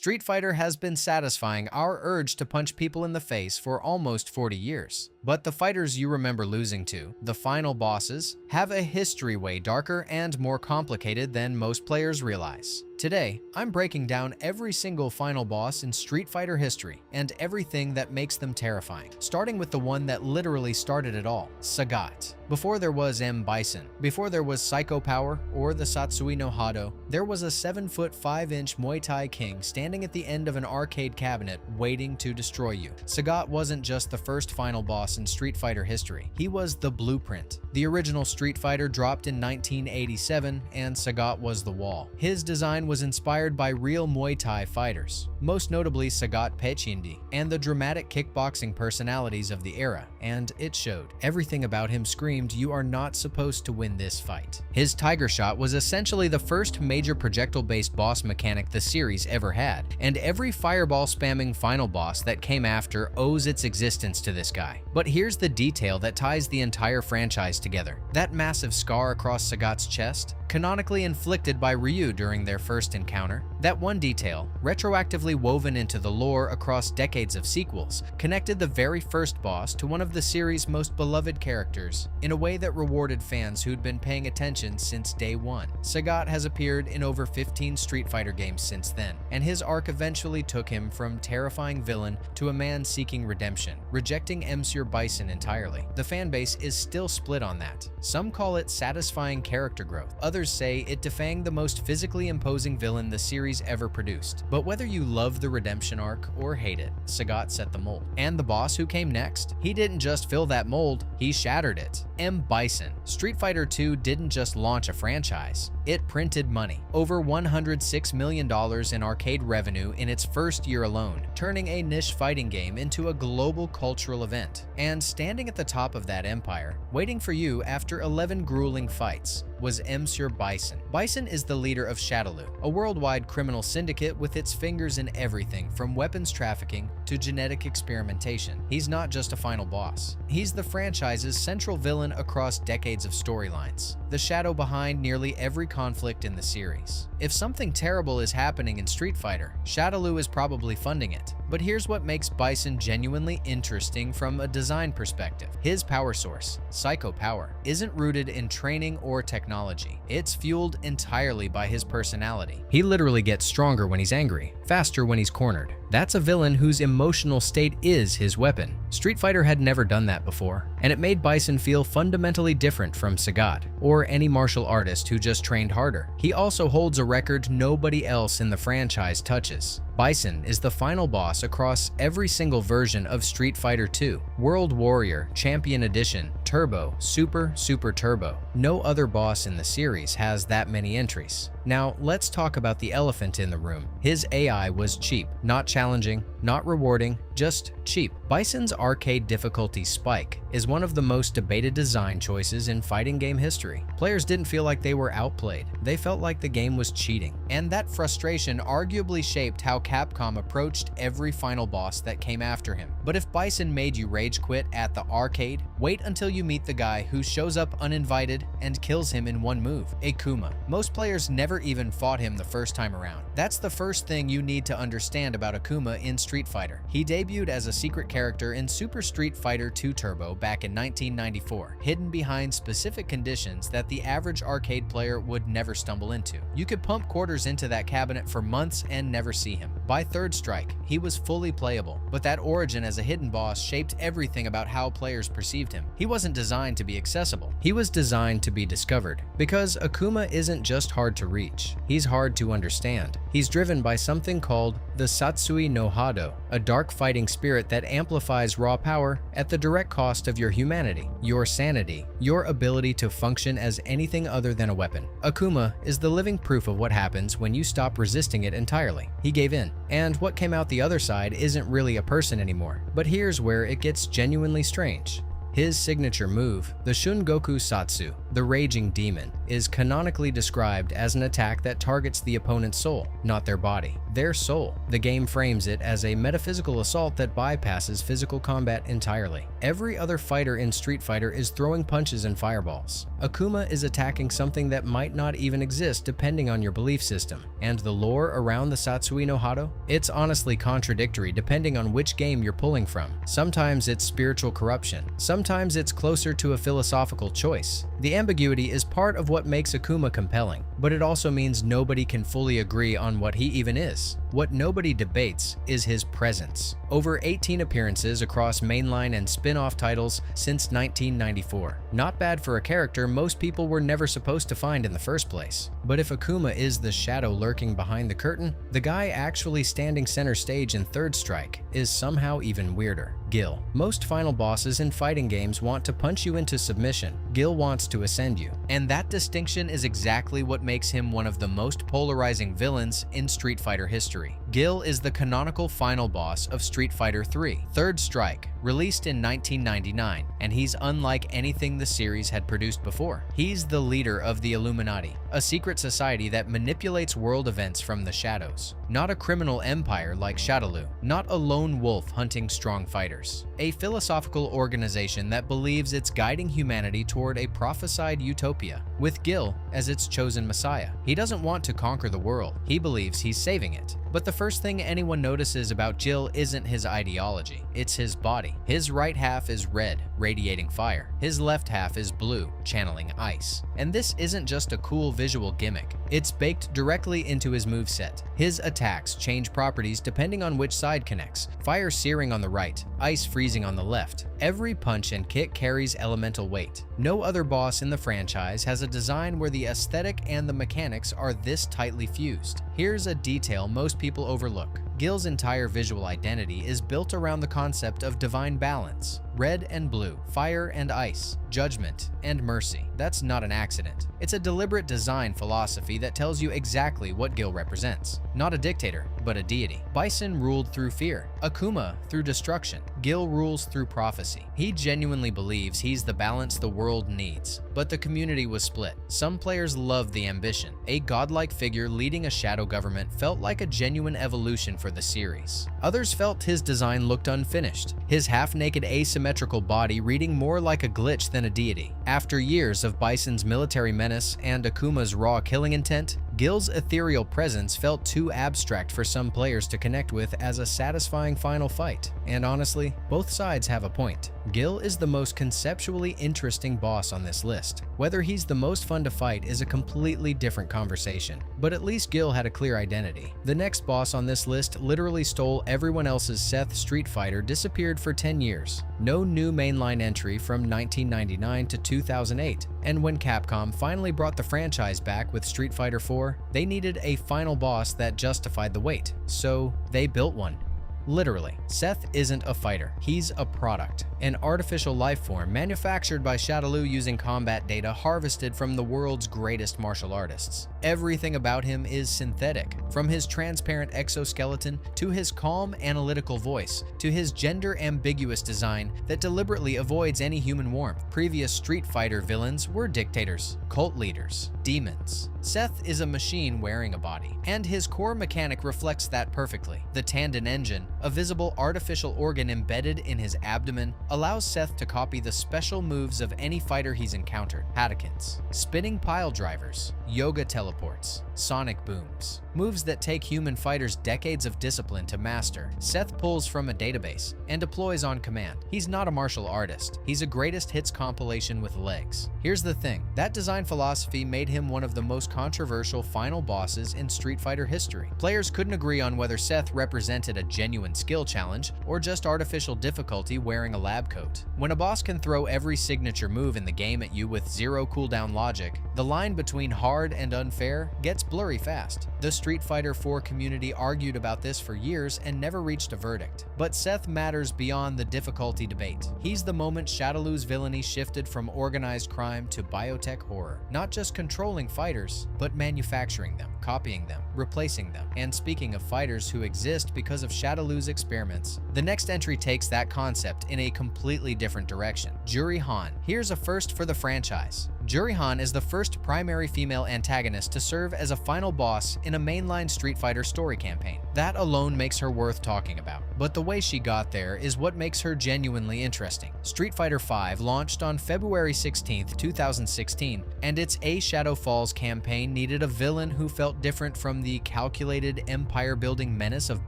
Street Fighter has been satisfying our urge to punch people in the face for almost 40 years. But the fighters you remember losing to, the final bosses, have a history way darker and more complicated than most players realize. Today, I'm breaking down every single final boss in Street Fighter history and everything that makes them terrifying, starting with the one that literally started it all, Sagat. Before there was M. Bison, before there was Psycho Power or the Satsui no Hado, there was a 7-foot 5-inch Muay Thai king standing at the end of an arcade cabinet waiting to destroy you. Sagat wasn't just the first final boss in Street Fighter history, he was the blueprint. The original Street Fighter dropped in 1987 and Sagat was the wall. His design was inspired by real Muay Thai fighters, most notably Sagat Pechindi, and the dramatic kickboxing personalities of the era, and it showed. Everything about him screamed, "You are not supposed to win this fight." His Tiger Shot was essentially the first major projectile-based boss mechanic the series ever had, and every fireball spamming final boss that came after owes its existence to this guy. But here's the detail that ties the entire franchise together. That massive scar across Sagat's chest, canonically inflicted by Ryu during their first encounter. That one detail, retroactively woven into the lore across decades of sequels, connected the very first boss to one of the series' most beloved characters in a way that rewarded fans who'd been paying attention since day one. Sagat has appeared in over 15 Street Fighter games since then, and his arc eventually took him from terrifying villain to a man seeking redemption, rejecting Monsieur Bison entirely. The fanbase is still split on that. Some call it satisfying character growth, others say it defanged the most physically imposing villain the series ever produced. But whether you love the redemption arc or hate it, Sagat set the mold. And the boss who came next? He didn't just fill that mold, he shattered it. M. Bison. Street Fighter II didn't just launch a franchise, it printed money. Over $106 million in arcade revenue in its first year alone, turning a niche fighting game into a global cultural event. And standing at the top of that empire, waiting for you after 11 grueling fights, was Monsieur Bison. Bison is the leader of Shadaloo, a worldwide criminal syndicate with its fingers in everything from weapons trafficking to genetic experimentation. He's not just a final boss. He's the franchise's central villain across decades of storylines, the shadow behind nearly every conflict in the series. If something terrible is happening in Street Fighter, Shadaloo is probably funding it. But here's what makes Bison genuinely interesting from a design perspective. His power source, Psycho Power, isn't rooted in training or technology. It's fueled entirely by his personality. He literally gets stronger when he's angry, faster when he's cornered. That's a villain whose emotional state is his weapon. Street Fighter had never done that before, and it made Bison feel fundamentally different from Sagat, or any martial artist who just trained harder. He also holds a record nobody else in the franchise touches. Bison is the final boss across every single version of Street Fighter II, World Warrior, Champion Edition, Turbo, Super, Super Turbo. No other boss in the series has that many entries. Now, let's talk about the elephant in the room. His AI was cheap, not challenging, not rewarding, just cheap. Bison's arcade difficulty spike is one of the most debated design choices in fighting game history. Players didn't feel like they were outplayed. They felt like the game was cheating. And that frustration arguably shaped how Capcom approached every final boss that came after him. But if Bison made you rage quit at the arcade, wait until you meet the guy who shows up uninvited and kills him in one move, Akuma. Most players never even fought him the first time around. That's the first thing you need to understand about Akuma in Street Fighter. He debuted as a secret character in Super Street Fighter II Turbo back in 1994, hidden behind specific conditions that the average arcade player would never stumble into. You could pump quarters into that cabinet for months and never see him. By Third Strike, he was fully playable, but that origin as a hidden boss shaped everything about how players perceived him. He wasn't designed to be accessible. He was designed to be discovered, because Akuma isn't just hard to reach, he's hard to understand. He's driven by something called the Satsui no Hado, a dark fighting spirit that amplifies raw power at the direct cost of your humanity, your sanity, your ability to function as anything other than a weapon. Akuma is the living proof of what happens when you stop resisting it entirely. He gave in, and what came out the other side isn't really a person anymore. But here's where it gets genuinely strange. His signature move, the Shun Goku Satsu, the Raging Demon, is canonically described as an attack that targets the opponent's soul, not their body. Their soul. The game frames it as a metaphysical assault that bypasses physical combat entirely. Every other fighter in Street Fighter is throwing punches and fireballs. Akuma is attacking something that might not even exist depending on your belief system. And the lore around the Satsui no Hado? It's honestly contradictory depending on which game you're pulling from. Sometimes it's spiritual corruption. Sometimes it's closer to a philosophical choice. The ambiguity is part of what makes Akuma compelling, but it also means nobody can fully agree on what he even is. What nobody debates is his presence. Over 18 appearances across mainline and spin-off titles since 1994. Not bad for a character most people were never supposed to find in the first place. But if Akuma is the shadow lurking behind the curtain, the guy actually standing center stage in Third Strike is somehow even weirder. Gil. Most final bosses in fighting games want to punch you into submission. Gil wants to ascend you. And that distinction is exactly what makes him one of the most polarizing villains in Street Fighter history. Gil is the canonical final boss of Street Fighter III, Third Strike, released in 1999, and he's unlike anything the series had produced before. He's the leader of the Illuminati, a secret society that manipulates world events from the shadows. Not a criminal empire like Shadaloo, not a lone wolf hunting strong fighters. A philosophical organization that believes it's guiding humanity toward a prophesied utopia, with Gil as its chosen messiah. He doesn't want to conquer the world, he believes he's saving it. But the first thing anyone notices about Gil isn't his ideology, it's his body. His right half is red, radiating fire. His left half is blue, channeling ice. And this isn't just a cool visual gimmick, it's baked directly into his moveset. His attacks change properties depending on which side connects. Fire searing on the right, ice freezing on the left. Every punch and kick carries elemental weight. No other boss in the franchise has a design where the aesthetic and the mechanics are this tightly fused. Here's a detail most people overlook. Gil's entire visual identity is built around the concept of divine balance. Red and blue, fire and ice, judgment and mercy. That's not an accident. It's a deliberate design philosophy that tells you exactly what Gil represents. Not a dictator, but a deity. Bison ruled through fear, Akuma through destruction. Gil rules through prophecy. He genuinely believes he's the balance the world needs, but the community was split. Some players loved the ambition. A godlike figure leading a shadow government felt like a genuine evolution for the series. Others felt his design looked unfinished, his half-naked asymmetrical body reading more like a glitch than a deity. After years of Bison's military menace and Akuma's raw killing intent, Gil's ethereal presence felt too abstract for some players to connect with as a satisfying final fight. And honestly, both sides have a point. Gil is the most conceptually interesting boss on this list. Whether he's the most fun to fight is a completely different conversation, but at least Gil had a clear identity. The next boss on this list literally stole everyone else's Seth Street Fighter disappeared for 10 years. No new mainline entry from 1999 to 2008, and when Capcom finally brought the franchise back with Street Fighter IV, they needed a final boss that justified the wait, so they built one. Literally, Seth isn't a fighter, he's a product, an artificial life form manufactured by Shadaloo using combat data harvested from the world's greatest martial artists. Everything about him is synthetic, from his transparent exoskeleton to his calm, analytical voice, to his gender-ambiguous design that deliberately avoids any human warmth. Previous Street Fighter villains were dictators, cult leaders, demons. Seth is a machine wearing a body, and his core mechanic reflects that perfectly. The Tandon engine, a visible artificial organ embedded in his abdomen, allows Seth to copy the special moves of any fighter he's encountered. Hadokens, spinning pile drivers, yoga teleports, sonic booms. Moves that take human fighters decades of discipline to master. Seth pulls from a database and deploys on command. He's not a martial artist. He's a greatest hits compilation with legs. Here's the thing, that design philosophy made him one of the most controversial final bosses in Street Fighter history. Players couldn't agree on whether Seth represented a genuine skill challenge or just artificial difficulty wearing a lab coat. When a boss can throw every signature move in the game at you with zero cooldown logic, the line between hard and unfair gets blurry fast. The Street Fighter IV community argued about this for years and never reached a verdict. But Seth matters beyond the difficulty debate. He's the moment Shadaloo's villainy shifted from organized crime to biotech horror, not just controlling fighters, but manufacturing them. copying them, replacing them. And speaking of fighters who exist because of Shadaloo's experiments, the next entry takes that concept in a completely different direction. Juri Han. Here's a first for the franchise. Juri Han is the first primary female antagonist to serve as a final boss in a mainline Street Fighter story campaign. That alone makes her worth talking about. But the way she got there is what makes her genuinely interesting. Street Fighter V launched on February 16, 2016, and its A Shadow Falls campaign needed a villain who felt different from the calculated empire-building menace of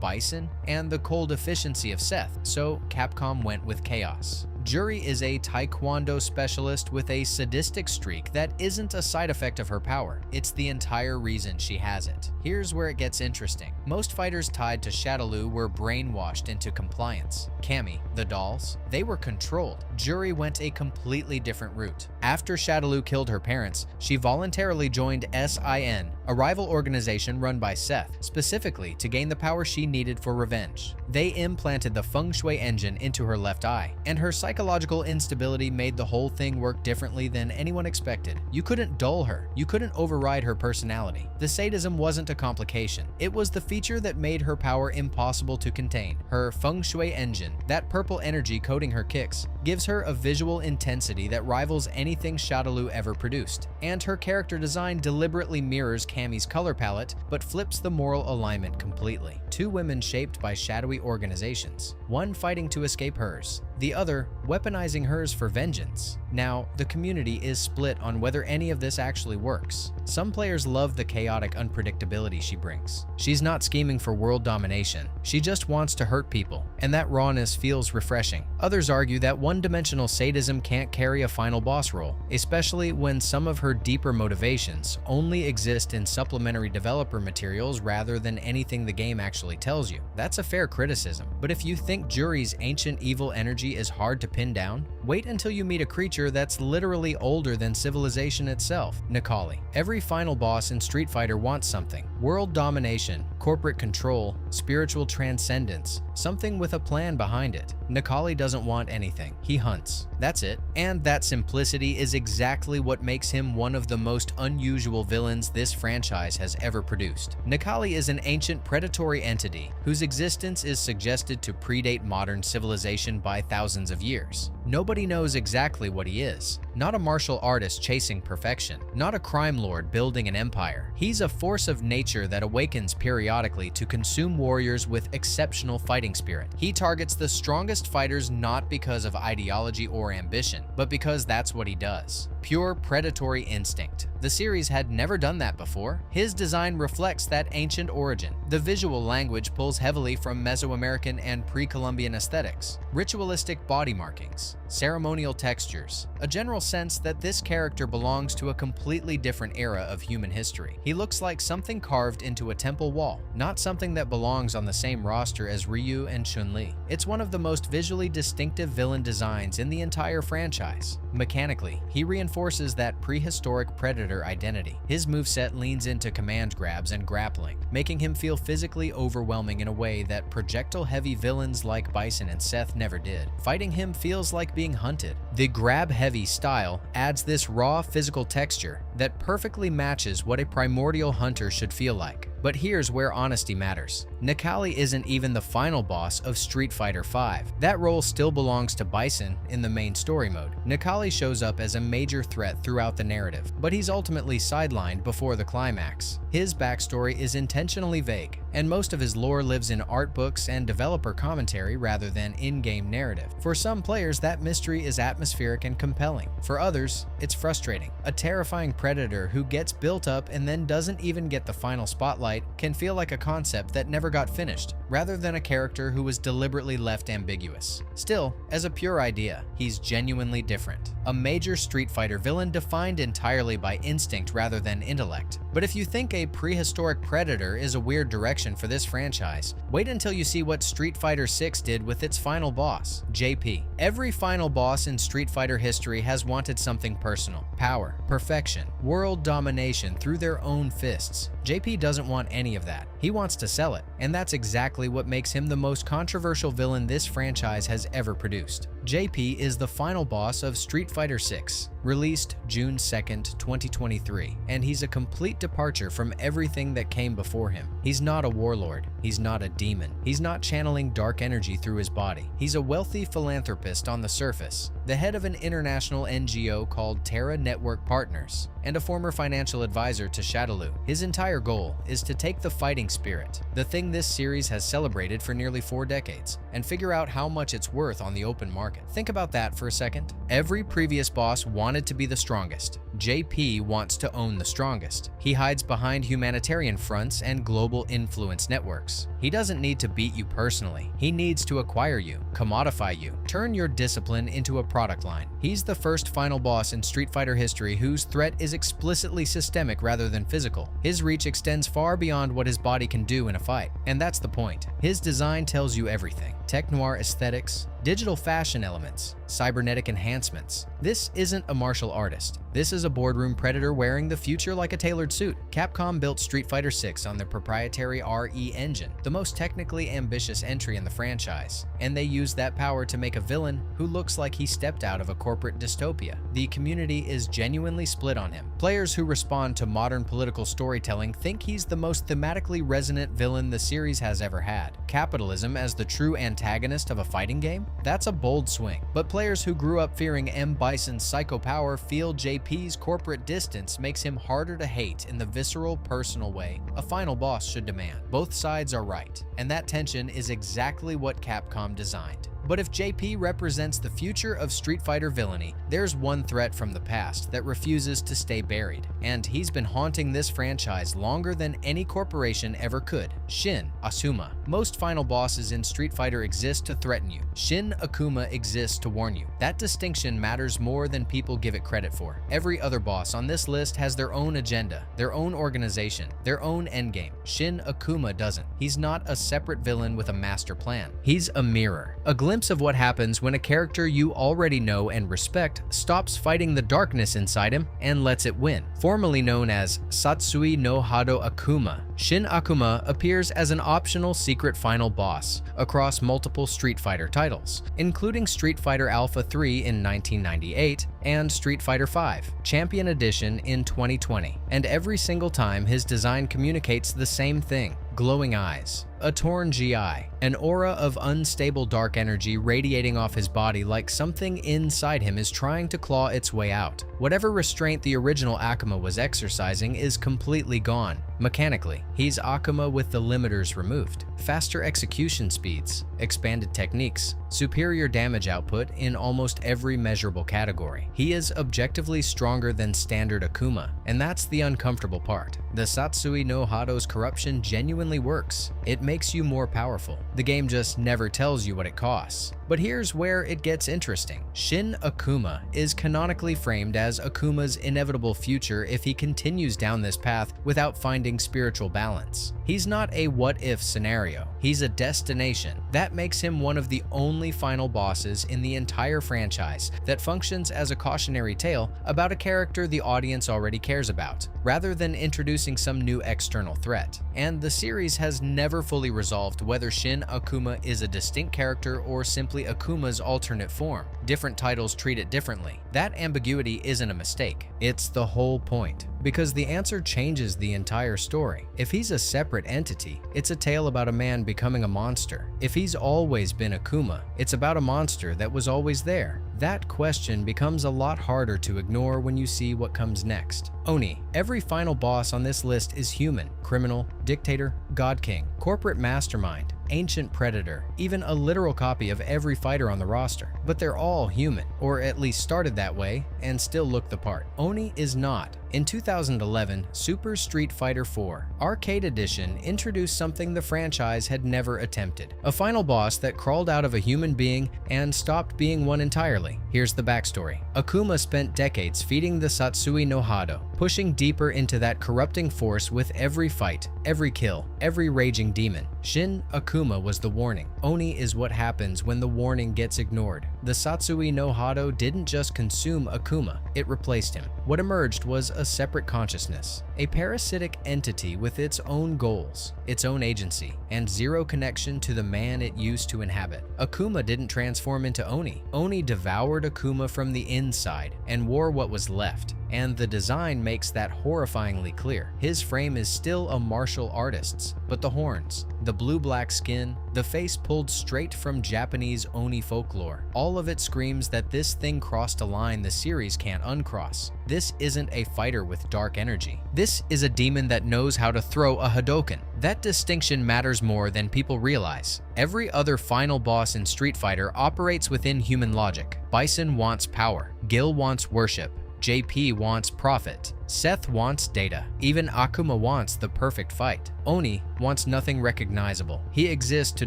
Bison and the cold efficiency of Seth, so Capcom went with Chaos. Juri is a taekwondo specialist with a sadistic streak that isn't a side effect of her power. It's the entire reason she has it. Here's where it gets interesting. Most fighters tied to Shadaloo were brainwashed into compliance. Cammy, the dolls, they were controlled. Juri went a completely different route. After Shadaloo killed her parents, she voluntarily joined SIN, a rival organization run by Seth, specifically to gain the power she needed for revenge. They implanted the feng shui engine into her left eye, and her psychological instability made the whole thing work differently than anyone expected. You couldn't dull her. You couldn't override her personality. The sadism wasn't a complication. It was the feature that made her power impossible to contain. Her feng shui engine, that purple energy coating her kicks, gives her a visual intensity that rivals anything Shadaloo ever produced. And her character design deliberately mirrors Cammy's color palette, but flips the moral alignment completely. Two women shaped by shadowy organizations, one fighting to escape hers, the other weaponizing hers for vengeance. Now, the community is split on whether any of this actually works. Some players love the chaotic unpredictability she brings. She's not scheming for world domination. She just wants to hurt people, and that rawness feels refreshing. Others argue that one-dimensional sadism can't carry a final boss role, especially when some of her deeper motivations only exist in supplementary developer materials rather than anything the game actually tells you. That's a fair criticism, but if you think Juri's ancient evil energy is hard to pin down, wait until you meet a creature that's literally older than civilization itself, Necalli. Every final boss in Street Fighter wants something: world domination, corporate control, spiritual transcendence, something with a plan behind it. Necalli doesn't want anything. He hunts. That's it. And that simplicity is exactly what makes him one of the most unusual villains this franchise has ever produced. Necalli is an ancient predatory entity whose existence is suggested to predate modern civilization by thousands of years. Nobody knows exactly what he is. Not a martial artist chasing perfection. Not a crime lord building an empire. He's a force of nature that awakens periodically to consume warriors with exceptional fighting spirit. He targets the strongest fighters not because of ideology or ambition, but because that's what he does. Pure predatory instinct. The series had never done that before. His design reflects that ancient origin. The visual language pulls heavily from Mesoamerican and pre-Columbian aesthetics, ritualistic body markings, ceremonial textures, a general sense that this character belongs to a completely different era of human history. He looks like something carved into a temple wall, not something that belongs on the same roster as Ryu and Chun-Li. It's one of the most visually distinctive villain designs in the entire franchise. Mechanically, he reinforces that prehistoric predator identity. His moveset leans into command grabs and grappling, making him feel physically overwhelming in a way that projectile-heavy villains like Bison and Seth never did. Fighting him feels like being hunted. The grab-heavy style adds this raw physical texture that perfectly matches what a primordial hunter should feel like. But here's where honesty matters. Necalli isn't even the final boss of Street Fighter V. That role still belongs to Bison in the main story mode. Necalli shows up as a major threat throughout the narrative, but he's ultimately sidelined before the climax. His backstory is intentionally vague, and most of his lore lives in art books and developer commentary rather than in-game narrative. For some players, that mystery is atmospheric and compelling. For others, it's frustrating. A terrifying predator who gets built up and then doesn't even get the final spotlight can feel like a concept that never got finished, rather than a character who was deliberately left ambiguous. Still, as a pure idea, he's genuinely different. A major Street Fighter villain defined entirely by instinct rather than intellect. But if you think a prehistoric predator is a weird direction for this franchise, wait until you see what Street Fighter VI did with its final boss, JP. Every final boss in Street Fighter history has wanted something personal: power, perfection, world domination through their own fists. JP doesn't want any of that. He wants to sell it, and that's exactly what makes him the most controversial villain this franchise has ever produced. JP is the final boss of Street Fighter VI, released June 2nd, 2023, and he's a complete departure from everything that came before him. He's not a warlord, he's not a demon, he's not channeling dark energy through his body. He's a wealthy philanthropist on the surface, the head of an international NGO called Terra Network Partners, and a former financial advisor to Shadaloo. His entire goal is to take the fighting spirit, the thing this series has celebrated for nearly 4 decades, and figure out how much it's worth on the open market. Think about that for a second. Every previous boss wanted to be the strongest. JP wants to own the strongest. He hides behind humanitarian fronts and global influence networks. He doesn't need to beat you personally. He needs to acquire you, commodify you, turn your discipline into a product line. He's the first final boss in Street Fighter history whose threat is explicitly systemic rather than physical. His reach extends far beyond what his body can do in a fight, and that's the point. His design tells you everything. Tech-noir aesthetics, digital fashion elements, cybernetic enhancements. This isn't a martial artist. This is a boardroom predator wearing the future like a tailored suit. Capcom built Street Fighter VI on their proprietary RE engine, the most technically ambitious entry in the franchise, and they used that power to make a villain who looks like he stepped out of a corporate dystopia. The community is genuinely split on him. Players who respond to modern political storytelling think he's the most thematically resonant villain the series has ever had. Capitalism as the true antagonist of a fighting game? That's a bold swing. But players who grew up fearing M. Bison's psycho power feel JP's corporate distance makes him harder to hate in the visceral, personal way a final boss should demand. Both sides are right, and that tension is exactly what Capcom designed. But if JP represents the future of Street Fighter villainy, there's one threat from the past that refuses to stay buried, and he's been haunting this franchise longer than any corporation ever could. Shin Asuma. Most final bosses in Street Fighter exist to threaten you. Shin Akuma exists to warn you. That distinction matters more than people give it credit for. Every other boss on this list has their own agenda, their own organization, their own endgame. Shin Akuma doesn't. He's not a separate villain with a master plan. He's a mirror, a glimpse of what happens when a character you already know and respect stops fighting the darkness inside him and lets it win. Formerly known as Satsui no Hado Akuma, Shin Akuma appears as an optional secret final boss across multiple Street Fighter titles, including Street Fighter Alpha 3 in 1998 and Street Fighter V Champion Edition in 2020. And every single time his design communicates the same thing: glowing eyes, a torn GI, an aura of unstable dark energy radiating off his body like something inside him is trying to claw its way out. Whatever restraint the original Akuma was exercising is completely gone. Mechanically, he's Akuma with the limiters removed. Faster execution speeds, expanded techniques, superior damage output in almost every measurable category. He is objectively stronger than standard Akuma, and that's the uncomfortable part. The Satsui no Hado's corruption genuinely works. It makes you more powerful. The game just never tells you what it costs. But here's where it gets interesting. Shin Akuma is canonically framed as Akuma's inevitable future if he continues down this path without finding spiritual balance. He's not a what-if scenario. He's a destination. That makes him one of the only final bosses in the entire franchise that functions as a cautionary tale about a character the audience already cares about, rather than introducing some new external threat. And the series has never fully resolved whether Shin Akuma is a distinct character or simply Akuma's alternate form. Different titles treat it differently. That ambiguity isn't a mistake. It's the whole point, because the answer changes the entire story. If he's a separate entity, it's a tale about a man becoming a monster. If he's always been Akuma, it's about a monster that was always there. That question becomes a lot harder to ignore when you see what comes next. Oni. Every final boss on this list is human, criminal, dictator, god king, corporate mastermind, ancient predator, even a literal copy of every fighter on the roster. But they're all human, or at least started that way, and still look the part. Oni is not. In 2011, Super Street Fighter IV Arcade Edition introduced something the franchise had never attempted: a final boss that crawled out of a human being and stopped being one entirely. Here's the backstory. Akuma spent decades feeding the Satsui no Hado, pushing deeper into that corrupting force with every fight, every kill, every raging demon. Shin Akuma was the warning. Oni is what happens when the warning gets ignored. The Satsui no Hado didn't just consume Akuma, it replaced him. What emerged was a separate consciousness, a parasitic entity with its own goals, its own agency, and zero connection to the man it used to inhabit. Akuma didn't transform into Oni. Oni devoured Akuma from the inside and wore what was left. And the design makes that horrifyingly clear. His frame is still a martial artist's, but the horns, the blue-black skin, the face pulled straight from Japanese Oni folklore, all of it screams that this thing crossed a line the series can't uncross. This isn't a fighter with dark energy. This is a demon that knows how to throw a Hadoken. That distinction matters more than people realize. Every other final boss in Street Fighter operates within human logic. Bison wants power, Gil wants worship, JP wants profit, Seth wants data, even Akuma wants the perfect fight. Oni wants nothing recognizable. He exists to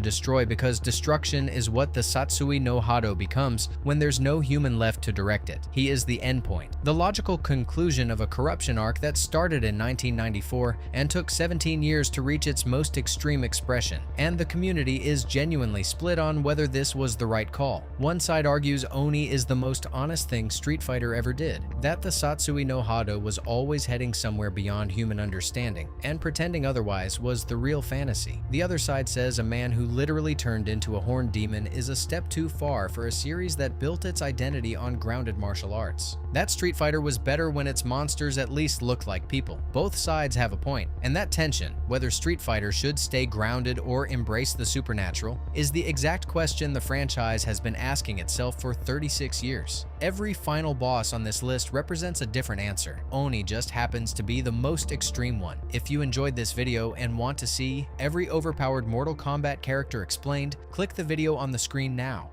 destroy because destruction is what the Satsui no Hado becomes when there's no human left to direct it. He is the endpoint, the logical conclusion of a corruption arc that started in 1994 and took 17 years to reach its most extreme expression, and the community is genuinely split on whether this was the right call. One side argues Oni is the most honest thing Street Fighter ever did, that the Satsui no Hado was always heading somewhere beyond human understanding, and pretending otherwise was the real fantasy. The other side says a man who literally turned into a horned demon is a step too far for a series that built its identity on grounded martial arts. That Street Fighter was better when its monsters at least looked like people. Both sides have a point, and that tension, whether Street Fighter should stay grounded or embrace the supernatural, is the exact question the franchise has been asking itself for 36 years. Every final boss on this list represents a different answer. Oni just happens to be the most extreme one. If you enjoyed this video and want to see every overpowered Mortal Kombat character explained, click the video on the screen now.